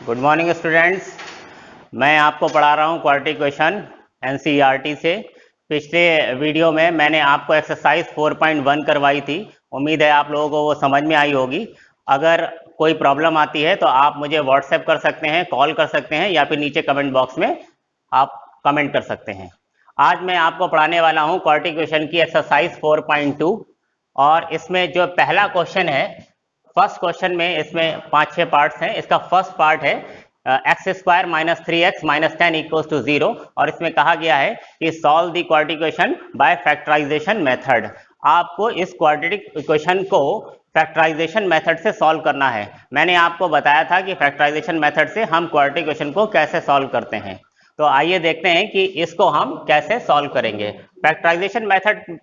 Good morning students. मैं आपको पढ़ा रहा हूँ क्वाड्रेटिक इक्वेशन एनसीईआरटी से। पिछले वीडियो में मैंने आपको एक्सरसाइज 4.1 करवाई थी। उम्मीद है आप लोगों को वो समझ में आई होगी। अगर कोई प्रॉब्लम आती है तो आप मुझे व्हाट्सएप कर सकते हैं, कॉल कर सकते हैं या फिर नीचे कमेंट बॉक्स में आप कमेंट कर सकते हैं। आज मैं आपको पढ़ाने वाला हूँ क्वाड्रेटिक इक्वेशन की एक्सरसाइज 4.2 और इसमें जो पहला क्वेश्चन है, फर्स्ट क्वेश्चन में इसमें 5-6 पार्ट्स हैं। इसका फर्स्ट पार्ट है x square minus 3x minus 10 equals to 0 और इसमें कहा गया है कि solve the quadratic equation by factorization method. आपको इस क्वाड्रेटिक इक्वेशन को फैक्टराइजेशन मेथड से सॉल्व करना है। मैंने आपको बताया था कि फैक्टराइजेशन मेथड से हम क्वाड्रेटिक इक्वेशन को कैसे सॉल्व करते हैं। तो आइए देखते हैं कि इसको हम कैसे सॉल्व करेंगे। फैक्टराइजेशन मेथड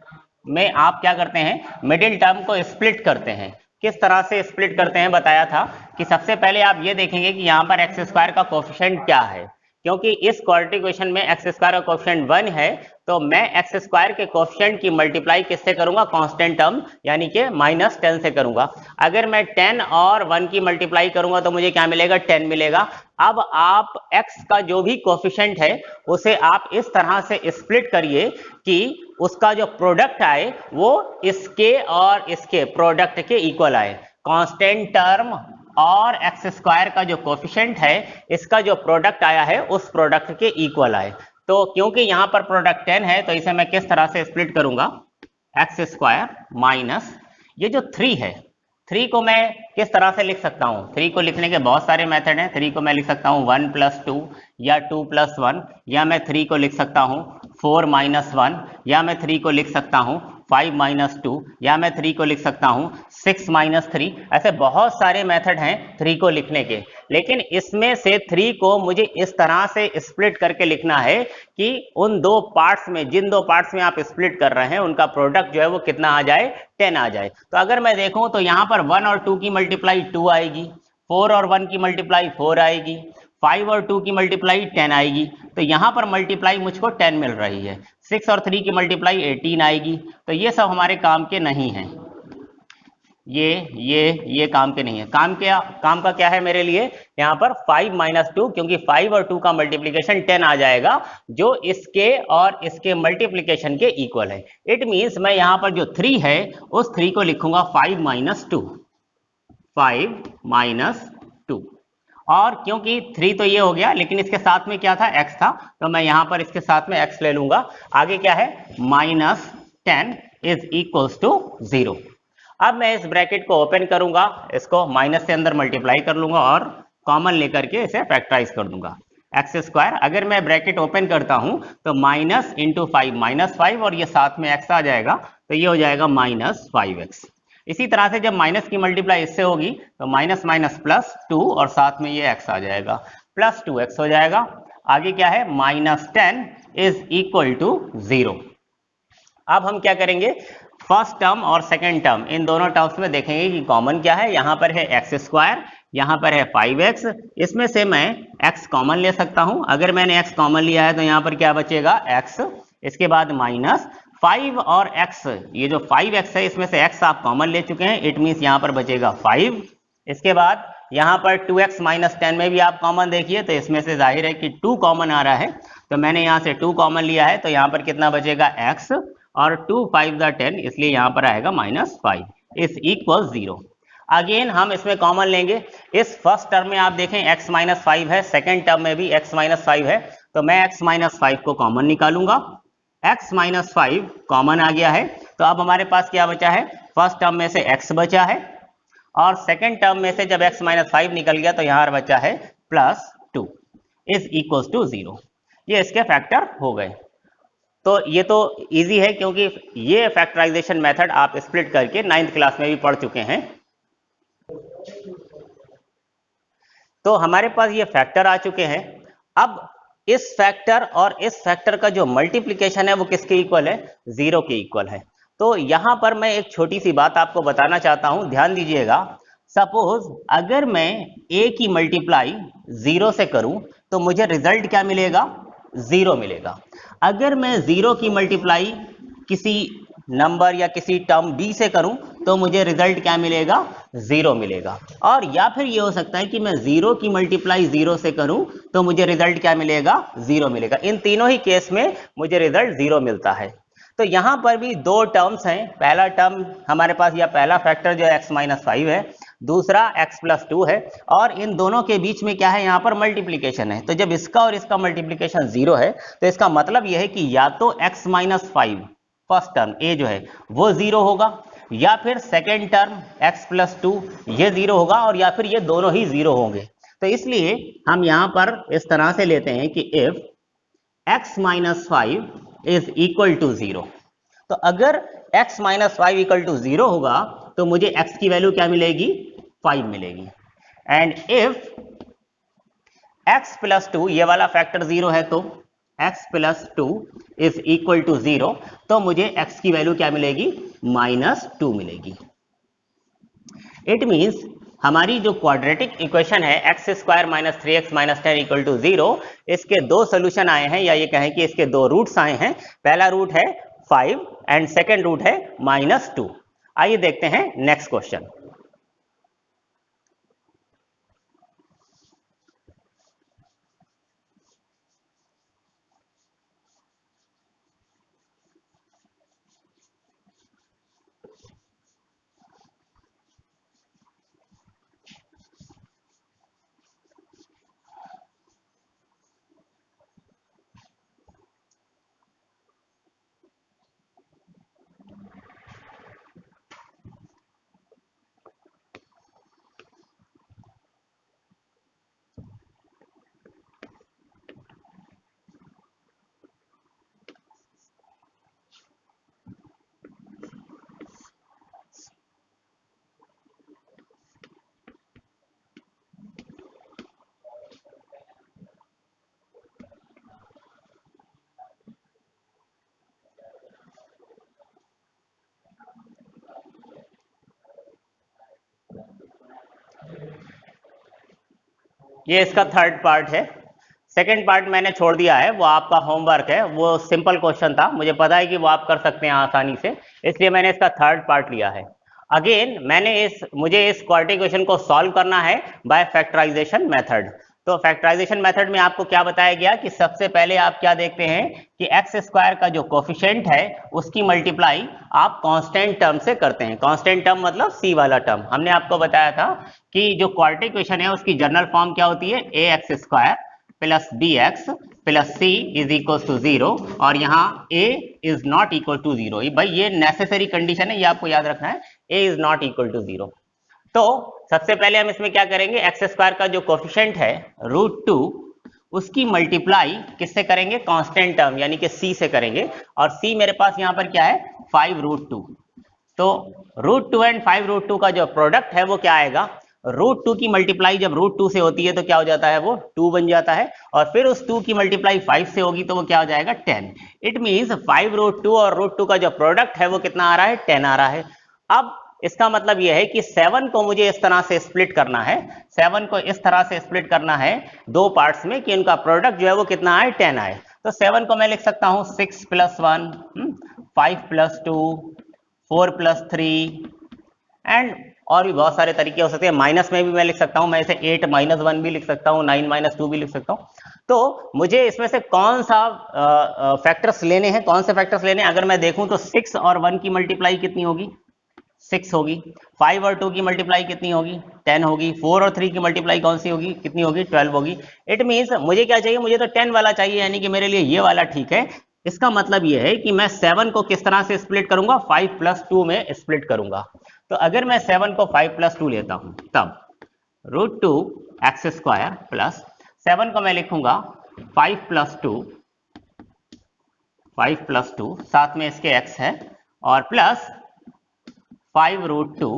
में आप क्या करते हैं, मिडिल टर्म को स्प्लिट करते हैं। किस तरह से स्प्लिट करते हैं बताया था कि सबसे पहले आप ये देखेंगे कि यहाँ पर एक्स स्क्वायर का कोफिशिएंट क्या है। क्योंकि इस क्वाड्रेटिक इक्वेशन में एक्स स्क्वायर का कोफिशिएंट 1 है, तो मैं एक्स स्क्वायर के कोफिशिएंट की मल्टीप्लाई किससे करूंगा, कांस्टेंट टर्म यानी कि -10 से करूंगा। अगर मैं 10 और 1 की मल्टीप्लाई करूंगा तो मुझे क्या मिलेगा, 10 मिलेगा। अब आप x का जो भी कोफिशिएंट है उसे आप इस तरह से स्प्लिट करिए कि उसका जो प्रोडक्ट आए वो इसके और इसके प्रोडक्ट के इक्वल आए। कांस्टेंट टर्म और एक्स स्क्वायर का जो कोफिशिएंट है इसका जो प्रोडक्ट आया है उस प्रोडक्ट के इक्वल आए। तो क्योंकि यहां पर प्रोडक्ट 10 है तो इसे मैं किस तरह से स्प्लिट करूंगा, एक्स स्क्वायर माइनस ये जो 3 है, 3 को मैं किस तरह से लिख सकता हूं। 3 को लिखने के बहुत सारे मेथड हैं। 3 को मैं लिख सकता हूं 1 + 2 या 2 + 1, या मैं 3 को लिख सकता हूं 4 - 1, या मैं 3 को लिख सकता हूं 5 - 2, या मैं 3 को लिख सकता हूं 6 - 3। ऐसे बहुत सारे मेथड हैं 3 को लिखने के, लेकिन इसमें से 3 को मुझे इस तरह से स्प्लिट करके लिखना है कि उन दो पार्ट्स में, जिन दो पार्ट्स में आप स्प्लिट कर रहे हैं उनका प्रोडक्ट जो है वो कितना आ जाए, 10 आ जाए। तो अगर मैं देखूं तो यहां पर 1 और 2 की मल्टीप्लाई 2 आएगी, 4 और 1 की मल्टीप्लाई 4 आएगी, 5 और 2 की मल्टीप्लाई 10 आएगी। तो यहां पर मल्टीप्लाई मुझको 10 मिल रही है। 6 और 3 की मल्टीप्लाई 18 आएगी। तो ये सब हमारे काम के नहीं है, ये काम के नहीं है। काम का क्या है मेरे लिए, यहां पर 5 - 2, क्योंकि 5 और 2 का मल्टीप्लीकेशन 10 आ जाएगा जो इसके और इसके मल्टीप्लीकेशन के इक्वल है। इट मींस मैं यहां पर जो 3 है उस 3 को लिखूंगा 5 - 2, 5 - 2। और क्योंकि 3 तो ये हो गया, लेकिन इसके साथ में क्या था, x था, तो मैं यहां पर इसके साथ में x ले लूंगा। आगे क्या है, -10 इज इक्वल्स टू 0। अब मैं इस ब्रैकेट को ओपन करूंगा, इसको माइनस से अंदर मल्टीप्लाई कर लूंगा और कॉमन लेकर के इसे फैक्टराइज कर दूंगा। एक्स स्क्वायर, अगर मैं ब्रैकेट ओपन करता हूं तो माइनस इंटू 5 -5 और ये साथ में x आ जाएगा, तो ये हो जाएगा -5x। इसी तरह से जब माइनस की मल्टीप्लाई इससे होगी तो माइनस माइनस +2 और साथ में ये x आ जाएगा, +2x हो जाएगा। आगे क्या है, -10 इज इक्वल टू 0। अब हम क्या करेंगे, फर्स्ट टर्म और सेकेंड टर्म इन दोनों टर्म्स में देखेंगे कि कॉमन क्या है। यहां पर है एक्स स्क्वायर, यहां पर है 5x, इसमें से मैं x कॉमन ले सकता हूं। अगर मैंने x कॉमन लिया है तो यहां पर क्या बचेगा, x, इसके बाद -5 और x, ये जो 5x है इसमें से x आप कॉमन ले चुके हैं, इट मीन्स यहां पर बचेगा 5। इसके बाद यहां पर 2x - 10 में भी आप कॉमन देखिए तो इसमें से जाहिर है कि 2 कॉमन आ रहा है, तो मैंने यहां से 2 कॉमन लिया है, तो यहां पर कितना बचेगा, x, और 2 5 10, इसलिए यहां पर आएगा -5 इज इक्वल 0। अगेन हम इसमें कॉमन लेंगे। इस फर्स्ट टर्म में आप देखें x - 5 है, सेकेंड टर्म में भी x - 5 है, तो मैं x - 5 को कॉमन निकालूंगा। x - 5 कॉमन आ गया है, तो अब हमारे पास क्या बचा है, फर्स्ट टर्म में से x बचा है और सेकेंड टर्म में से जब x - 5 निकल गया तो यहां बचा है +2 इज इक्वल टू 0। ये इसके फैक्टर हो गए। तो ये तो इजी है क्योंकि ये फैक्टराइजेशन मेथड आप स्प्लिट करके 9th क्लास में भी पढ़ चुके हैं। तो हमारे पास ये फैक्टर आ चुके हैं। अब इस फैक्टर और इस फैक्टर का जो मल्टीप्लिकेशन है वो किसके इक्वल है, 0 के इक्वल है। तो यहां पर मैं एक छोटी सी बात आपको बताना चाहता हूं, ध्यान दीजिएगा। सपोज अगर मैं a की मल्टीप्लाई 0 से करूं तो मुझे रिजल्ट क्या मिलेगा, 0 मिलेगा। अगर मैं 0 की मल्टीप्लाई किसी नंबर या किसी टर्म b से करूं तो मुझे रिजल्ट क्या मिलेगा, 0 मिलेगा। और या फिर ये हो सकता है कि मैं 0 की मल्टीप्लाई 0 से करूं तो मुझे रिजल्ट क्या मिलेगा, 0 मिलेगा। इन तीनों ही केस में मुझे रिजल्ट 0 मिलता है। तो यहां पर भी दो टर्म्स हैं। पहला टर्म हमारे पास या पहला फैक्टर जो x माइनस 5 है, दूसरा x प्लस 2 है, और इन दोनों के बीच में क्या है, यहां पर मल्टीप्लीकेशन है। तो जब इसका और इसका मल्टीप्लीकेशन 0 है तो इसका मतलब यह है कि या तो x minus 5 first term a जो है वो 0 होगा, या फिर सेकेंड टर्म x प्लस 2 ये 0 होगा, और या फिर ये दोनों ही 0 होंगे। तो इसलिए हम यहां पर इस तरह से लेते हैं कि if x minus 5 is equal to 0, तो अगर x माइनस 5 इक्वल टू 0 होगा तो मुझे x की वैल्यू क्या मिलेगी, 5 मिलेगी। एंड इफ x प्लस 2, ये वाला फैक्टर 0 है तो x plus 2 is equal to 0, तो मुझे x की वैल्यू क्या मिलेगी, -2 मिलेगी। इट मीन्स हमारी जो क्वाड्रेटिक इक्वेशन है x square minus 3x minus 10 equal to 0, इसके दो सोल्यूशन आए हैं, या ये कहें कि इसके दो रूट्स आए हैं। पहला रूट है 5 एंड सेकेंड रूट है -2। आइए देखते हैं नेक्स्ट क्वेश्चन। ये इसका थर्ड पार्ट है। सेकंड पार्ट मैंने छोड़ दिया है, वो आपका होमवर्क है, वो सिंपल क्वेश्चन था, मुझे पता है कि वो आप कर सकते हैं आसानी से, इसलिए मैंने इसका थर्ड पार्ट लिया है। अगेन मुझे इस क्वाड्रेटिक इक्वेशन को सॉल्व करना है बाय फैक्टराइजेशन मेथड। तो फैक्टराइजेशन मेथड में आपको क्या बताया गया कि सबसे पहले आप क्या देखते हैं कि एक्स स्क्वायर का जो कोफिशिएंट है उसकी मल्टीप्लाई आप कांस्टेंट टर्म से करते हैं। कांस्टेंट टर्म मतलब सी वाला टर्म। हमने आपको बताया था कि जो क्वाड्रेटिक इक्वेशन है उसकी जनरल फॉर्म क्या होती है, A X square plus B X plus C is equal to 0, और यहाँ a is not equal to 0। भाई ये नेसेसरी कंडीशन है, ये आपको याद रखना है, a is not equal to 0। तो सबसे पहले हम इसमें क्या करेंगे, एक्स स्क्वायर का जो कोफिशिएंट है √2 उसकी मल्टीप्लाई किससे करेंगे, कांस्टेंट टर्म यानी कि c से करेंगे, और c मेरे पास यहाँ पर क्या है 5√2। तो √2 एंड 5√2 का जो प्रोडक्ट है वो क्या आएगा, √2 की मल्टीप्लाई जब √2 से होती है तो क्या हो जाता है, वो 2 बन जाता है, और फिर उस 2 की मल्टीप्लाई 5 से होगी तो वो क्या हो जाएगा 10। इट मींस 5√2 और √2 का जो प्रोडक्ट है वो कितना आ रहा है, 10 आ रहा है। अब इसका मतलब यह है कि 7 को मुझे इस तरह से स्प्लिट करना है, 7 को इस तरह से स्प्लिट करना है दो पार्ट्स में कि उनका प्रोडक्ट जो है वो कितना आए, 10 आए। तो 7 को मैं लिख सकता हूं 6 + 1, 5 + 2, 4 + 3, एंड और भी बहुत सारे तरीके हो सकते हैं। माइनस में भी मैं लिख सकता हूं, मैं इसे 8 - 1 भी लिख सकता हूं, 9 - 2 भी लिख सकता हूं। तो मुझे इसमें से कौन सा फैक्टर्स लेने हैं, कौन से फैक्टर्स लेने हैं, अगर मैं देखूं तो 6 और 1 की मल्टीप्लाई कितनी होगी, 6 होगी। 5 और 2 की मल्टीप्लाई कितनी होगी, 10 होगी। 4 और 3 की मल्टीप्लाई कौन सी होगी, कितनी होगी, 12 होगी। इट मींस मुझे क्या चाहिए, मुझे तो 10 वाला चाहिए, यानी कि मेरे लिए ये वाला ठीक है। इसका मतलब ये है कि मैं 7 को किस तरह से स्प्लिट करूंगा, 5 + 2 में स्प्लिट करूंगा। तो अगर मैं 7 को 5 + 2 लेता हूं तब √2 एक्स स्क्वायर प्लस 7 को मैं लिखूंगा 5 + 2, 5 + 2 साथ में इसके x है, और प्लस 5√2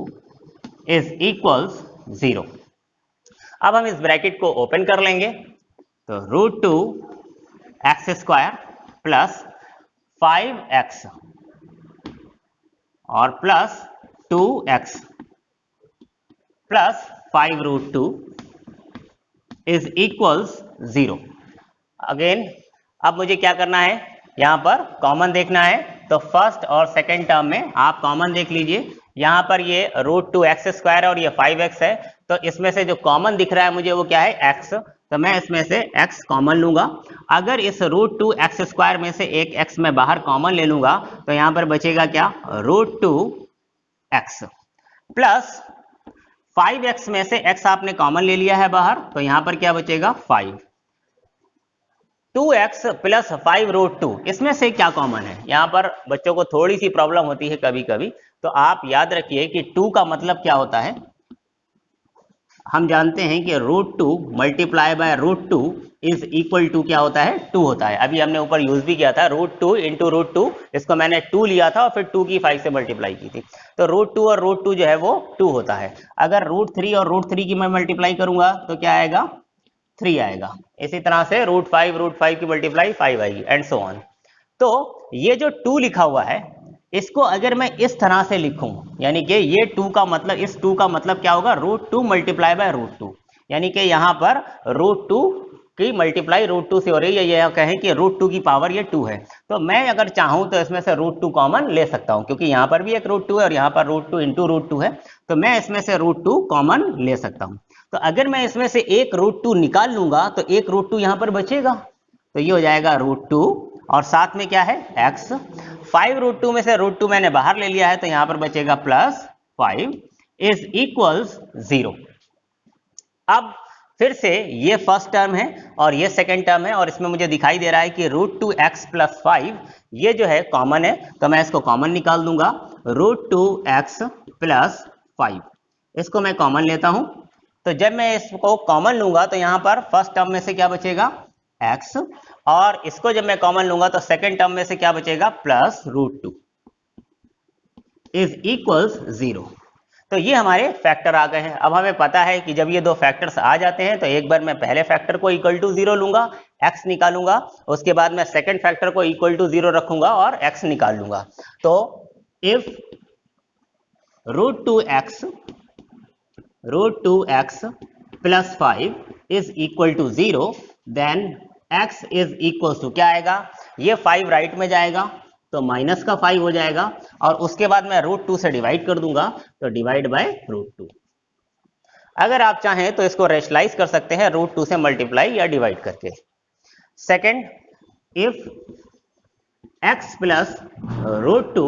इज इक्वल्स 0। अब हम इस ब्रैकेट को ओपन कर लेंगे, तो √2 एक्स स्क्वायर प्लस 5x और plus 2x plus 5√2 is equals 0। Again अब मुझे क्या करना है, यहां पर कॉमन देखना है, तो फर्स्ट और सेकंड टर्म में आप कॉमन देख लीजिए। यहाँ पर ये √2x² और ये 5x है, तो इसमें से जो कॉमन दिख रहा है मुझे वो क्या है, x। तो मैं इसमें से x कॉमन लूंगा। अगर इस √2x² में से एक x मैं बाहर कॉमन ले लूंगा तो यहाँ पर बचेगा क्या, √2x प्लस 5x में से x आपने कॉमन ले लिया है बाहर, तो यहां पर क्या बचेगा, 5। 2x प्लस 5√2, इसमें से क्या कॉमन है। यहां पर बच्चों को थोड़ी सी प्रॉब्लम होती है कभी कभी, तो आप याद रखिए कि 2 का मतलब क्या होता है। हम जानते हैं कि √2 multiply by √2 is equal to क्या होता है, 2 होता है। अभी हमने ऊपर यूज भी किया था, √2 इंटू √2, इसको मैंने 2 लिया था और फिर 2 की 5 से मल्टीप्लाई की थी, तो √2 और √2 जो है वो 2 होता है। अगर √3 और √3 की मैं मल्टीप्लाई करूंगा तो क्या आएगा, 3 आएगा। इसी तरह से √5 की मल्टीप्लाई 5 आएगी एंड सो ऑन। तो ये जो 2 लिखा हुआ है इसको अगर मैं इस तरह से लिखूं, यानी कि ये 2 का मतलब, इस 2 का मतलब क्या होगा, √2 मल्टीप्लाई बाय √2, यानी कि यहां पर √2 की मल्टीप्लाई √2 से हो रही है। ये कहें कि √2 की पावर ये 2 है, तो मैं अगर चाहूं तो इसमें से √2 कॉमन ले सकता हूं, क्योंकि यहां पर भी एक √2 है और यहां पर √2 इंटू √2 है, तो मैं इसमें से √2 कॉमन ले सकता हूं। तो अगर मैं इसमें से एक √2 निकाल लूंगा तो एक √2 यहां पर बचेगा, तो ये हो जाएगा √2 और साथ में क्या है, x। 5√2 में से √2 मैंने बाहर ले लिया है, तो यहां पर बचेगा +5 इज इक्वल्स 0। अब फिर से ये फर्स्ट टर्म है और ये सेकंड टर्म है, और इसमें मुझे दिखाई दे रहा है कि √2x + 5 ये जो है कॉमन है, तो मैं इसको कॉमन निकाल दूंगा। √2x + 5 इसको मैं कॉमन लेता हूं, तो जब मैं इसको कॉमन लूंगा तो यहां पर फर्स्ट टर्म में से क्या बचेगा, x, और इसको जब मैं कॉमन लूंगा तो सेकंड टर्म में से क्या बचेगा, +√2 इज इक्वल्स 0। तो ये हमारे फैक्टर आ गए हैं। अब हमें पता है कि जब ये दो फैक्टर्स आ जाते हैं तो एक बार मैं पहले फैक्टर को इक्वल टू 0 लूंगा, x निकालूंगा, उसके बाद मैं सेकंड फैक्टर को इक्वल टू 0 रखूंगा और x निकाल लूंगा। तो if √2x + 5 is equal to 0, then x is equal to क्या आएगा, ये 5 राइट में जाएगा तो माइनस का 5 हो जाएगा, और उसके बाद मैं √2 से डिवाइड कर दूंगा, तो डिवाइड बाय √2। अगर आप चाहें तो इसको रेशनलाइज कर सकते हैं √2 से मल्टीप्लाई या डिवाइड करके। Second, if x plus √2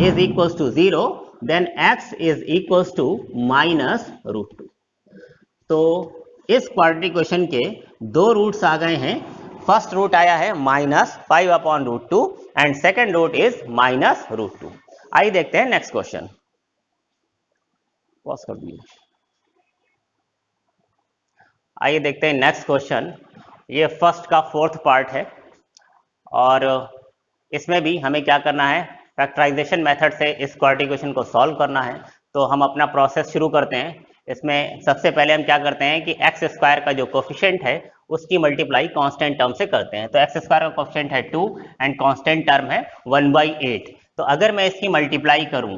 is equal to 0, then x is equal to -√2। तो इस क्वाड्रेटिक इक्वेशन के दो रूट्स आ गए हैं। फर्स्ट रूट आया है -5/√2 एंड सेकेंड रूट इज -√2। आइए देखते हैं नेक्स्ट क्वेश्चन। पॉज कर दीजिए। आइए देखते हैं नेक्स्ट क्वेश्चन। ये फर्स्ट का फोर्थ पार्ट है और इसमें भी हमें क्या करना है, फैक्टराइजेशन मेथड से इस क्वाड्रेटिक इक्वेशन को सॉल्व करना है। तो हम अपना प्रोसेस शुरू करते हैं। इसमें सबसे पहले हम क्या करते हैं कि x² का जो कोफिशिएंट है उसकी मल्टीप्लाई कांस्टेंट टर्म से करते हैं। तो x² का कोफिशिएंट है 2 एंड कांस्टेंट टर्म है 1/8। तो अगर मैं इसकी मल्टीप्लाई करूं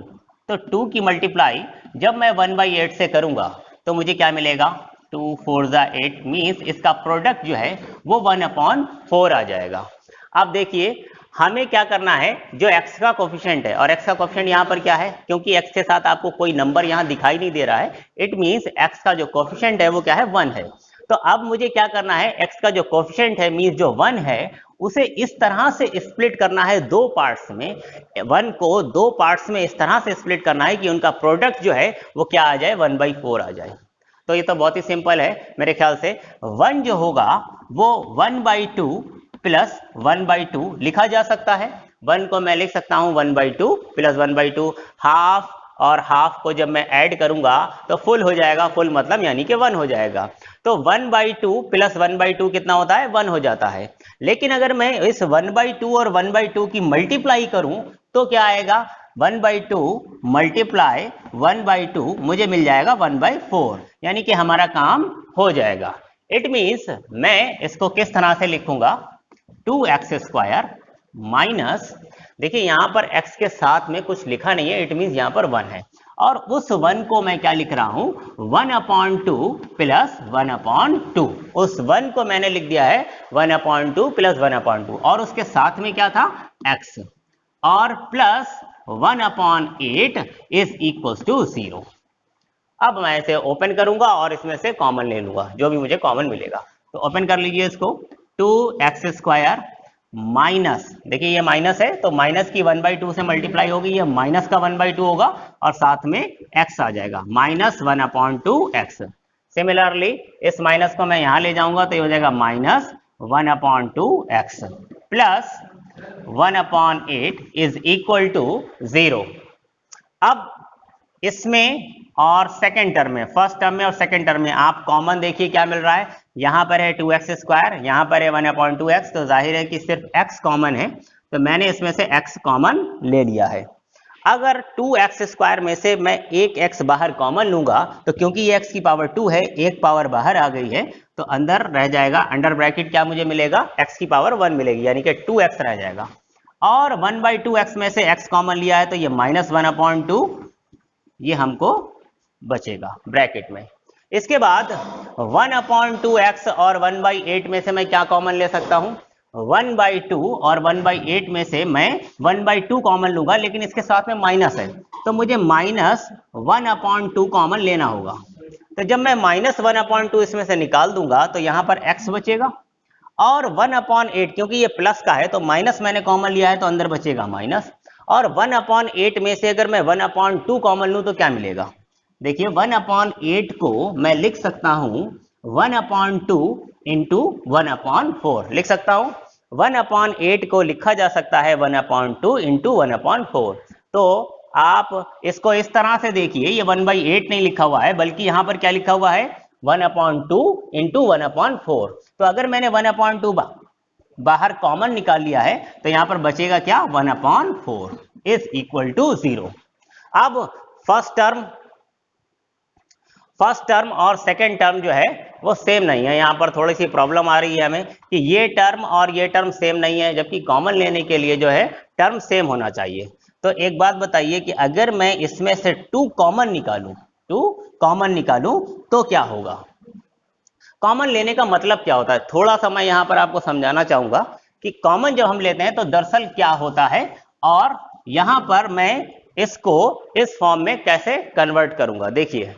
तो 2 की मल्टीप्लाई जब मैं 1/8 से करूंगा तो मुझे क्या मिलेगा, 2 4 8 मीन्स इसका प्रोडक्ट जो है वो 1/4 आ जाएगा। अब देखिए हमें क्या करना है, जो x का कोफिशिएंट है, और x का कोफिशिएंट यहाँ पर क्या है, क्योंकि x के साथ आपको कोई नंबर यहाँ दिखाई नहीं दे रहा है, इट मीन्स x का जो कोफिशिएंट है वो क्या है, 1 है। तो अब मुझे क्या करना है, x का जो कोफिशिएंट है मीन्स जो 1 है उसे इस तरह से स्प्लिट करना है दो पार्ट्स में। 1 को दो पार्ट्स में इस तरह से स्प्लिट करना है कि उनका प्रोडक्ट जो है वो क्या आ जाए, 1/4 आ जाए। तो ये तो बहुत ही सिंपल है मेरे ख्याल से। 1 जो होगा वो 1/2 प्लस 1/2 लिखा जा सकता है। 1 को मैं लिख सकता हूं 1/2 प्लस 1/2, हाफ और हाफ को जब मैं ऐड करूंगा तो फुल हो जाएगा, फुल मतलब यानी कि 1 हो जाएगा। तो 1/2 प्लस 1/2 कितना होता है, 1 हो जाता है। लेकिन अगर मैं इस 1/2 और 1/2 की मल्टीप्लाई करूं तो क्या आएगा, 1/2 मल्टीप्लाई 1/2 मुझे मिल जाएगा 1/4, यानी कि हमारा काम हो जाएगा। इट मीन्स मैं इसको किस तरह से लिखूंगा, 2x² माइनस, देखिए यहां पर x के साथ में कुछ लिखा नहीं है, इट मीन्स यहां पर 1 है, और उस 1 को मैं क्या लिख रहा हूं, 1/2 प्लस 1/2। उस 1 को मैंने लिख दिया है 1/2 प्लस 1/2, और उसके साथ में क्या था, x। और प्लस 1/8 इज इक्वल्स टू 0। अब मैं इसे ओपन करूंगा और इसमें से कॉमन ले लूंगा, जो भी मुझे कॉमन मिलेगा। तो ओपन कर लीजिए इसको, 2x² माइनस, देखिए ये माइनस है तो माइनस की 1/2 से मल्टीप्लाई होगी, ये माइनस का 1/2 होगा और साथ में x आ जाएगा, -1/2x। सिमिलरली इस माइनस को मैं यहां ले जाऊंगा तो ये हो जाएगा -1/2x plus 1/8 is equal to 0। अब इसमें और सेकेंड टर्म में, फर्स्ट टर्म में और सेकेंड टर्म में आप कॉमन देखिए क्या मिल रहा है। यहां पर है 2x², यहां पर है 1/2x, तो जाहिर है कि सिर्फ x कॉमन है, तो मैंने इसमें से x कॉमन ले लिया है। अगर 2x² में से मैं एक x बाहर कॉमन लूंगा तो क्योंकि ये x की पावर 2 है, एक पावर बाहर आ गई है, तो अंदर रह जाएगा, अंडर ब्रैकेट क्या मुझे मिलेगा, x की पावर 1 मिलेगी, यानी कि 2x रह जाएगा। और 1/2x में से x कॉमन लिया है तो ये -1/2 ये हमको बचेगा ब्रैकेट में। इसके बाद 1/2x और 1/8 में से मैं क्या कॉमन ले सकता हूं, 1/2 और 1/8 में से मैं 1/2 कॉमन लूंगा, लेकिन इसके साथ में माइनस है तो मुझे -1/2 कॉमन लेना होगा। तो जब मैं -1/2 इसमें से निकाल दूंगा तो यहां पर x बचेगा और 1/8 क्योंकि ये प्लस का है तो माइनस मैंने कॉमन लिया है तो अंदर बचेगा माइनस, और 1/8 में से अगर मैं 1/2 कॉमन लूं तो क्या मिलेगा, देखिए 1/8 को मैं लिख सकता हूं 1/2 इंटू 1/4 लिख सकता हूं। 1/8 को लिखा जा सकता है 1/2 इंटू 1/4। तो आप इसको इस तरह से देखिए, ये 1/8 नहीं लिखा हुआ है बल्कि यहां पर क्या लिखा हुआ है 1/2 इंटू 1/4। तो अगर मैंने 1/2 बाहर कॉमन निकाल लिया है तो यहां पर बचेगा क्या, 1/4 इज इक्वल टू 0। अब फर्स्ट टर्म और सेकेंड टर्म जो है वो सेम नहीं है, यहां पर थोड़ी सी प्रॉब्लम आ रही है हमें कि ये टर्म और ये टर्म सेम नहीं है, जबकि कॉमन लेने के लिए जो है टर्म सेम होना चाहिए। तो एक बात बताइए कि अगर मैं इसमें से 2 कॉमन निकालूं तो क्या होगा। कॉमन लेने का मतलब क्या होता है, थोड़ा सा मैं यहां पर आपको समझाना चाहूंगा कि कॉमन जब हम लेते हैं तो दरअसल क्या होता है, और यहां पर मैं इसको इस फॉर्म में कैसे कन्वर्ट करूंगा। देखिए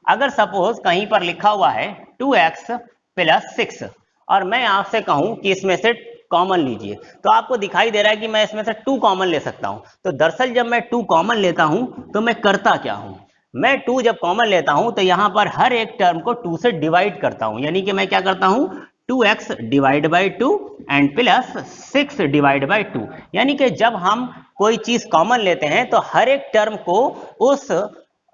अगर सपोज कहीं पर लिखा हुआ है 2x + 6 और मैं आपसे कहूं कि इसमें से कॉमन लीजिए, तो आपको दिखाई दे रहा है कि मैं इसमें से 2 कॉमन ले सकता हूं। तो दरअसल जब मैं 2 कॉमन लेता हूं तो मैं करता क्या हूं, मैं 2 जब कॉमन लेता हूं तो यहां पर हर एक टर्म को 2 से डिवाइड करता हूं, यानी कि मैं क्या करता हूं 2x divide by 2 and plus 6 divide by 2, यानी कि जब हम कोई चीज कॉमन लेते हैं तो हर एक टर्म को उस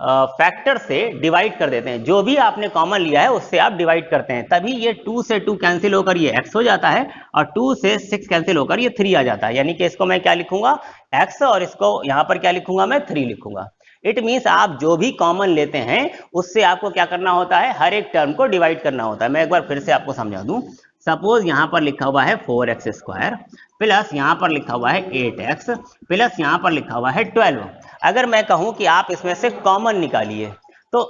फैक्टर से डिवाइड कर देते हैं, जो भी आपने कॉमन लिया है उससे आप डिवाइड करते हैं, तभी ये 2 से 2 कैंसिल होकर ये x हो जाता है और 2 से 6 कैंसिल होकर ये 3 आ जाता है, यानी कि इसको मैं क्या लिखूंगा x और इसको यहां पर क्या लिखूंगा मैं 3 लिखूंगा। इट मीन्स आप जो भी कॉमन लेते हैं उससे आपको क्या करना होता है, हर एक टर्म को डिवाइड करना होता है। मैं एक बार फिर से आपको समझा दूं, सपोज यहां पर लिखा हुआ है 4x² प्लस यहां पर लिखा हुआ है 8x प्लस यहां पर लिखा हुआ है 12। अगर मैं कहूं कि आप इसमें से कॉमन निकालिए तो